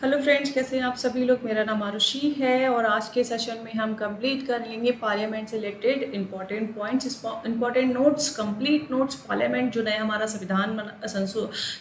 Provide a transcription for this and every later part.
Hello friends, कैसे हैं आप सभी लोग। मेरा नाम आरुषि है और आज के सेशन में हम कंप्लीट कर लेंगे पार्लियामेंट से related important points, important notes, complete notes. Parliament जो नया हमारा संविधान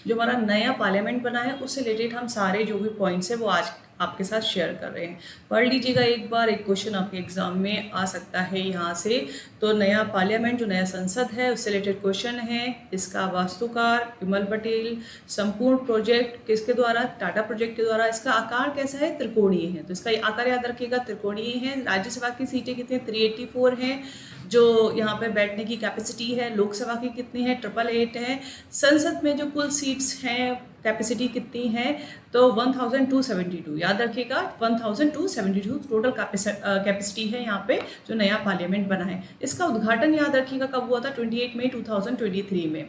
जो हमारा नया पार्लियामेंट बना है उससे रिलेटेड हम सारे जो भी पॉइंट्स हैं वो आज आपके साथ शेयर कर रहे हैं। पढ़ लीजिएगा एक बार, एक क्वेश्चन आपके एग्जाम में आ सकता है यहाँ से। तो नया पार्लियामेंट जो नया संसद है उससे रिलेटेड क्वेश्चन है। इसका वास्तुकार विमल पटेल। संपूर्ण प्रोजेक्ट किसके द्वारा? टाटा प्रोजेक्ट के द्वारा। इसका आकार कैसा है? त्रिकोणीय है, तो इसका आकार याद रखिएगा, त्रिकोणीय है। राज्यसभा की सीटें कितनी हैं? 384 हैं जो यहाँ पे बैठने की कैपेसिटी है। लोकसभा की कितनी है? 888 है। संसद में जो कुल सीट्स हैं, कैपेसिटी कितनी है? तो 1272, याद रखिएगा 1272 टोटल कैपेसिटी है यहाँ पे जो नया पार्लियामेंट बना है। इसका उद्घाटन याद रखिएगा कब हुआ था? 28 मई 2023 में।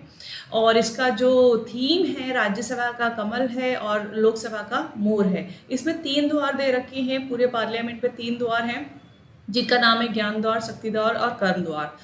और इसका जो थीम है, राज्यसभा का कमल है और लोकसभा का मोर है। इसमें 3 द्वार दे रखे हैं, पूरे पार्लियामेंट में 3 द्वार हैं जिनका नाम है ज्ञान द्वार, शक्ति द्वार और कर्म द्वार।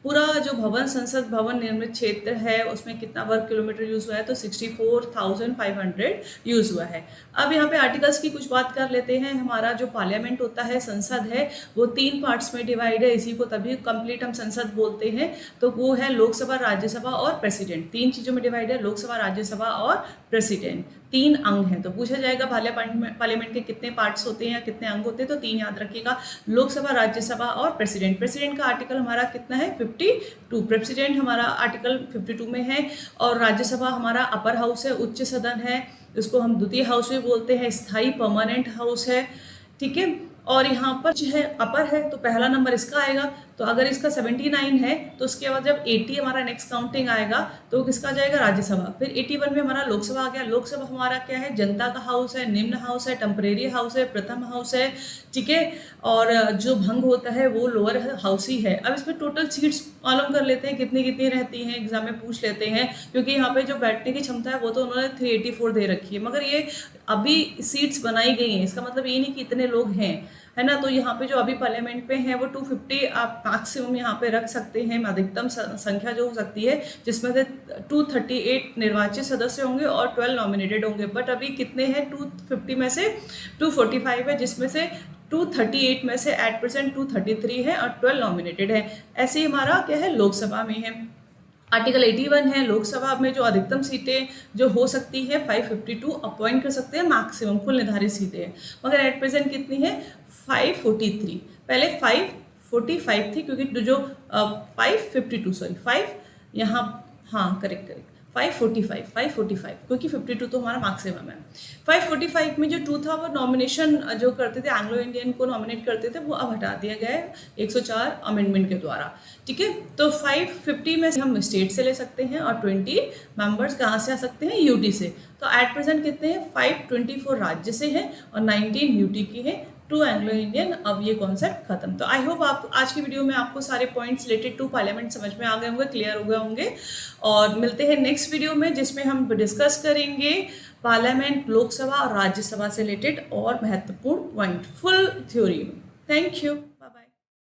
पूरा जो भवन, संसद भवन निर्मित क्षेत्र है उसमें कितना वर्ग किलोमीटर यूज हुआ है? तो 64,500 यूज हुआ है। अब यहाँ पे आर्टिकल्स की कुछ बात कर लेते हैं। हमारा जो पार्लियामेंट होता है, संसद है, वो 3 पार्ट्स में डिवाइड है। इसी को तभी कंप्लीट हम संसद बोलते हैं। तो वो है लोकसभा, राज्यसभा और प्रेसिडेंट। 3 चीजों में डिवाइड है, लोकसभा, राज्यसभा और प्रेसिडेंट। 3 अंग हैं। तो पूछा जाएगा पार्लियामेंट के कितने पार्ट्स होते हैं या कितने अंग होते हैं? तो 3 याद रखिएगा, लोकसभा, राज्यसभा और प्रेसिडेंट। प्रेसिडेंट का आर्टिकल हमारा कितना है? 52। प्रेसिडेंट हमारा आर्टिकल 52 में है। और राज्यसभा हमारा अपर हाउस है, उच्च सदन है, इसको हम द्वितीय हाउस भी बोलते हैं, स्थायी परमानेंट हाउस है, ठीक है। और यहाँ पर जो है अपर है तो पहला नंबर इसका आएगा। तो अगर इसका 79 है तो उसके बाद जब 80 हमारा नेक्स्ट काउंटिंग आएगा तो किसका जाएगा? राज्यसभा। फिर 81 में हमारा लोकसभा आ गया। लोकसभा हमारा क्या है? जनता का हाउस है, निम्न हाउस है, टेम्परेरी हाउस है, प्रथम हाउस है, ठीक है। और जो भंग होता है वो लोअर हाउस ही है। अब इसमें टोटल सीट्स मालूम कर लेते हैं कितनी कितनी रहती हैं, एग्जाम में पूछ लेते हैं, क्योंकि यहाँ पे जो बैठने की क्षमता है वो तो उन्होंने 384 दे रखी है, मगर ये अभी सीट्स बनाई गई हैं। इसका मतलब ये नहीं कि इतने लोग हैं, है ना। तो यहाँ पे जो अभी पार्लियामेंट पे है वो 250 आप मैक्सिमम यहाँ पे रख सकते हैं, अधिकतम संख्या जो हो सकती है, जिसमें से 238 निर्वाचित सदस्य होंगे और 12 नॉमिनेटेड होंगे। बट अभी कितने हैं? 250 में से 245 है, जिसमें से 238 में से एट प्रेजेंट 233 है और 12 नॉमिनेटेड है। ऐसे ही हमारा क्या है? लोकसभा में है। आर्टिकल 81 है, लोकसभा में जो अधिकतम सीटें जो हो सकती है 552 अपॉइंट कर सकते हैं, मैक्सिमम कुल निर्धारित सीटें हैं। मगर एट प्रेजेंट कितनी है? 543। पहले 545 थी, क्योंकि जो 552 सॉरी 5 यहाँ, हाँ करेक्ट 545 क्योंकि 52 तो हमारा मैक्सिमम है। 545 में जो 2 था वो नॉमिनेशन जो करते थे, एंग्लो इंडियन को नॉमिनेट करते थे, वो अब हटा दिया गया है 104 अमेंडमेंट के द्वारा, ठीक है। तो 550 में से हम स्टेट से ले सकते हैं और 20 मेंबर्स कहाँ से आ सकते हैं? यूटी से। तो एट प्रेजेंट कितने हैं? 524 राज्य से हैं और 19 यूटी की है, 2 एंग्लो इंडियन। अब ये कॉन्सेप्ट खत्म। तो आई होप आप आज की वीडियो में आपको सारे पॉइंट्स रिलेटेड टू पार्लियामेंट समझ में आ गए होंगे, क्लियर हो गए होंगे। और मिलते हैं नेक्स्ट वीडियो में जिसमें हम डिस्कस करेंगे पार्लियामेंट, लोकसभा और राज्यसभा से रिलेटेड और महत्वपूर्ण पॉइंट फुल थ्योरी में। Thank you.